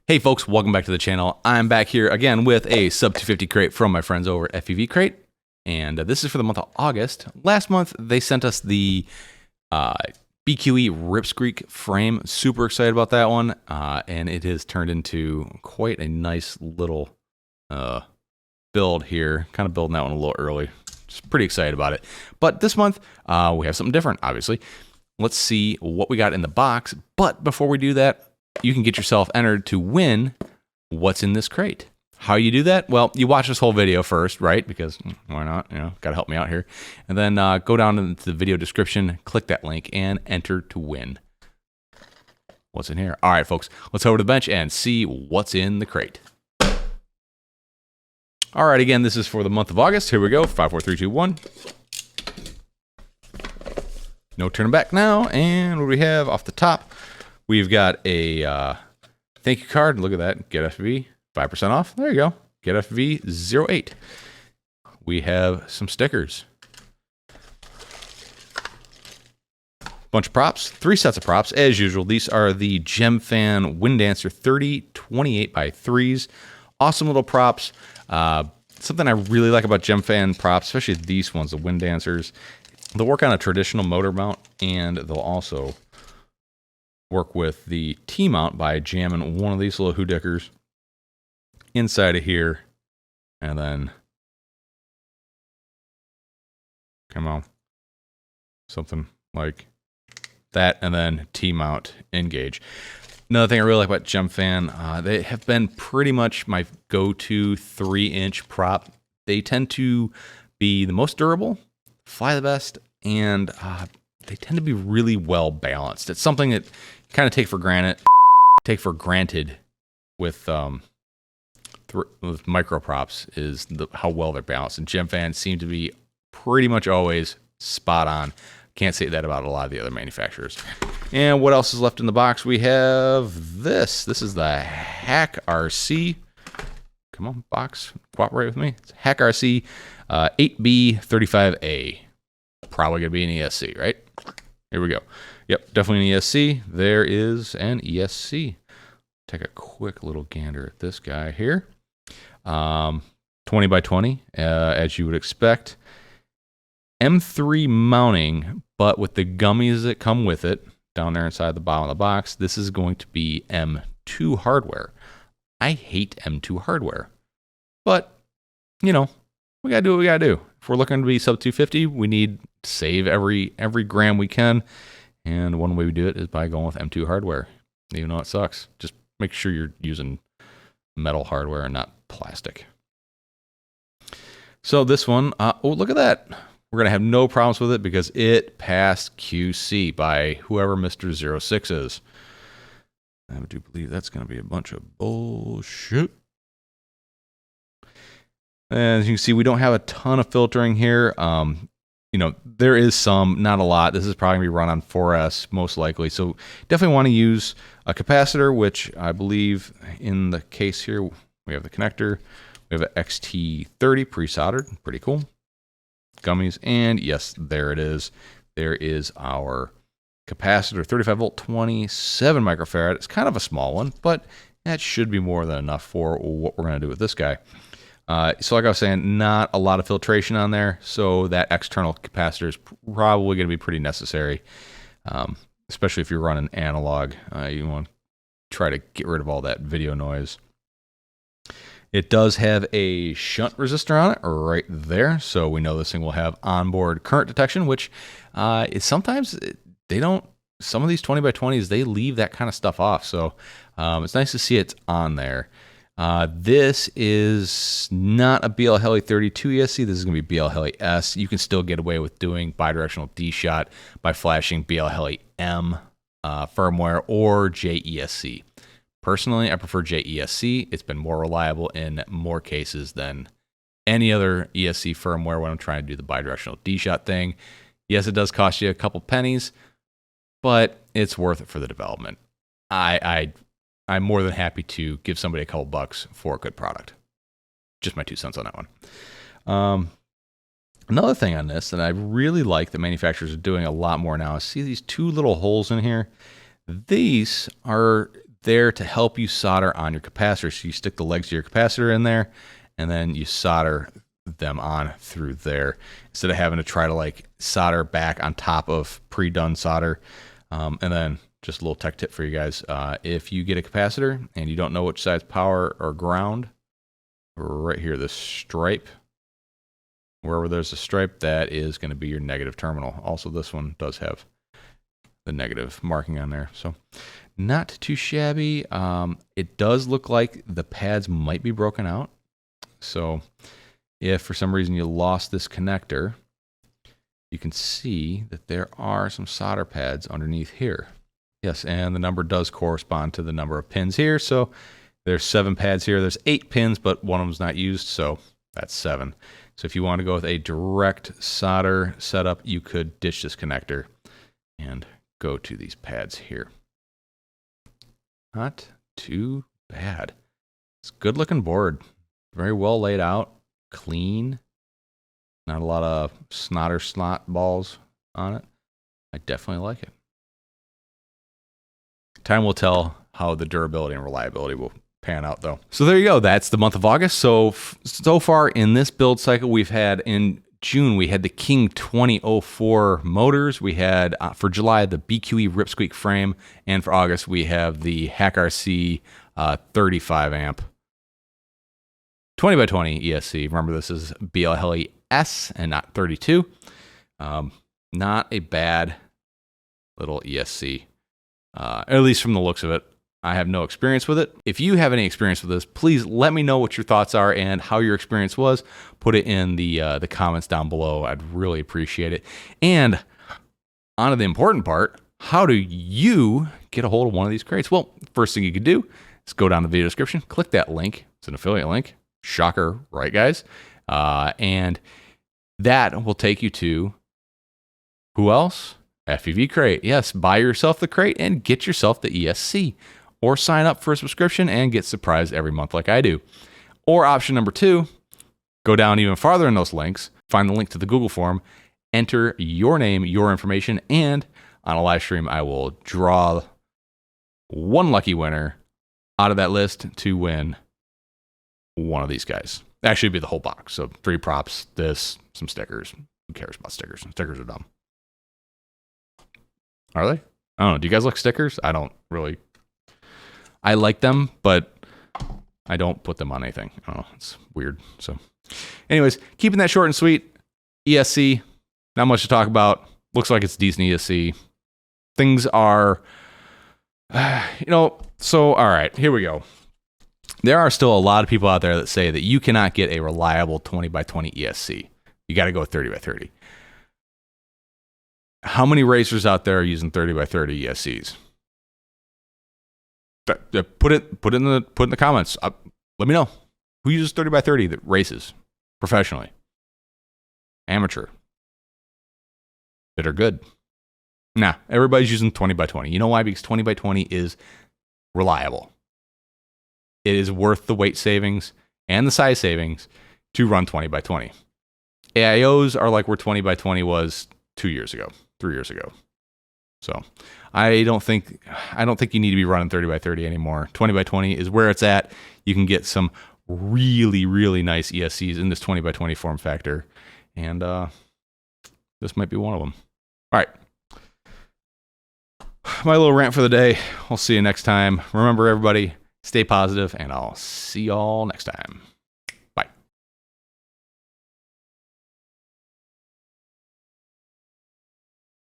Hey folks, welcome back to the channel. I'm back here again with a sub 250 crate from my friends over at FPV Crate. And this is for the month of August. Last month, they sent us the BQE Ripscreek frame. Super excited about that one. And it has turned into quite a nice little build here. Kind of building that one a little early. Just pretty excited about it. But this month, we have something different, obviously. Let's see what we got in the box. But before we do that, you can get yourself entered to win what's in this crate. How you do that? Well, you watch this whole video first, right? Because why not? You know, gotta help me out here. And then go down into the video description, click that link, and enter to win. What's in here? All right, folks, let's head over to the bench and see what's in the crate. All right, again, this is for the month of August. Here we go. 5, 4, 3, 2, 1. No turning back now. And what do we have off the top? We've got a thank you card. Look at that. Get FPV, 5% off. There you go. Get FPV 08. We have some stickers. Bunch of props. 3 sets of props. As usual, these are the Gemfan Wind Dancer 30 28x3s. Awesome little props. Something I really like about Gemfan props, especially these ones, the Wind Dancers. They'll work on a traditional motor mount, and they'll also work with the T-mount by jamming one of these little hoodickers inside of here, and then come on, something like that, and then T-mount engage. Another thing I really like about Gemfan, they have been pretty much my go-to 3-inch prop. They tend to be the most durable, fly the best, and they tend to be really well balanced. It's something that you kind of take for granted with micro props is how well they're balanced. And Gemfan seem to be pretty much always spot on. Can't say that about a lot of the other manufacturers. And what else is left in the box? We have this. This is the Hack RC. Come on, box, cooperate with me. It's Hack RC 8B35A. Probably gonna be an ESC, right? Here we go. Yep, definitely an ESC. There is an ESC. Take a quick little gander at this guy here. 20 by 20, as you would expect. M3 mounting, but with the gummies that come with it, down there inside the bottom of the box, this is going to be M2 hardware. I hate M2 hardware, but, you know, we gotta do what we gotta do. If we're looking to be sub 250, we need to save every gram we can. And one way we do it is by going with M2 hardware. Even though it sucks, just make sure you're using metal hardware and not plastic. So this one, oh, look at that. We're gonna have no problems with it because it passed QC by whoever Mr. 06 is. I do believe that's gonna be a bunch of bullshit. And as you can see, we don't have a ton of filtering here. You know, there is some, not a lot. This is probably gonna be run on 4S most likely. So definitely want to use a capacitor, which I believe in the case here, we have the connector. We have an XT30 pre-soldered, pretty cool. Gummies, and yes, there it is. There is our capacitor, 35 volt, 27 microfarad. It's kind of a small one, but that should be more than enough for what we're gonna do with this guy. So like I was saying, not a lot of filtration on there, so that external capacitor is probably going to be pretty necessary, especially if you're running analog. You want to try to get rid of all that video noise. It does have a shunt resistor on it right there, so we know this thing will have onboard current detection, which is sometimes they don't. Some of these 20 by 20s, they leave that kind of stuff off, so it's nice to see it's on there. This is not a BL Heli 32 ESC. This is going to be BL Heli S. You can still get away with doing bidirectional D-shot by flashing BL Heli M firmware or JESC. Personally, I prefer JESC. It's been more reliable in more cases than any other ESC firmware when I'm trying to do the bidirectional D-shot thing. Yes, it does cost you a couple pennies, but it's worth it for the development. I'm more than happy to give somebody a couple bucks for a good product. Just my 2 cents on that one. Another thing on this that I really like that manufacturers are doing a lot more now is see these 2 little holes in here? These are there to help you solder on your capacitor. So you stick the legs of your capacitor in there, and then you solder them on through there instead of having to try to like solder back on top of pre-done solder. And then just a little tech tip for you guys. If you get a capacitor and you don't know which side's power or ground, right here, this stripe, wherever there's a stripe, that is going to be your negative terminal. Also, this one does have the negative marking on there. So not too shabby. It does look like the pads might be broken out. So if for some reason you lost this connector, you can see that there are some solder pads underneath here. Yes, and the number does correspond to the number of pins here. So there's 7 pads here. There's 8 pins, but one of them's not used, so that's 7. So if you want to go with a direct solder setup, you could ditch this connector and go to these pads here. Not too bad. It's a good looking board. Very well laid out, clean. Not a lot of snot or slot balls on it. I definitely like it. Time will tell how the durability and reliability will pan out though. So there you go. That's the month of August. So far in this build cycle, we've had in June, we had the King 2004 motors. We had for July, the BQE Ripsqueak frame. And for August, we have the HackRC 35 amp 20x20 ESC. Remember, this is BLHeli-S and not 32. Not a bad little ESC, at least from the looks of it. I have no experience with it. If you have any experience with this, please let me know what your thoughts are and how your experience was. Put it in the comments down below. I'd really appreciate it. And on to the important part, how do you get a hold of one of these crates? Well, first thing you could do is go down to the video description, click that link. It's an affiliate link. Shocker, right guys? And that will take you to who else? FPV Crate. Yes, buy yourself the crate and get yourself the ESC. Or sign up for a subscription and get surprised every month like I do. Or option number 2, go down even farther in those links, find the link to the Google form, enter your name, your information, and on a live stream, I will draw one lucky winner out of that list to win one of these guys. Actually, it'd be the whole box. So 3 props, this, some stickers. Who cares about stickers? Stickers are dumb. Are they? I don't know. Do you guys like stickers? I don't really. I like them, but I don't put them on anything. I don't know. It's weird. So anyways, keeping that short and sweet. ESC, not much to talk about. Looks like it's decent ESC. Things are, so all right, here we go. There are still a lot of people out there that say that you cannot get a reliable 20x20 ESC. You got to go 30x30. How many racers out there are using 30x30 ESCs? Put it in the comments. Let me know who uses 30x30 that races professionally, amateur, that are good. Nah, everybody's using 20x20. You know why? Because 20x20 is reliable. It is worth the weight savings and the size savings to run 20x20. AIOs are like where 20x20 was 2 years ago, 3 years ago. So I don't think you need to be running 30x30 anymore. 20x20 is where it's at. You can get some really, really nice ESCs in this 20x20 form factor. And this might be one of them. All right. My little rant for the day. We'll see you next time. Remember, everybody, stay positive, and I'll see y'all next time.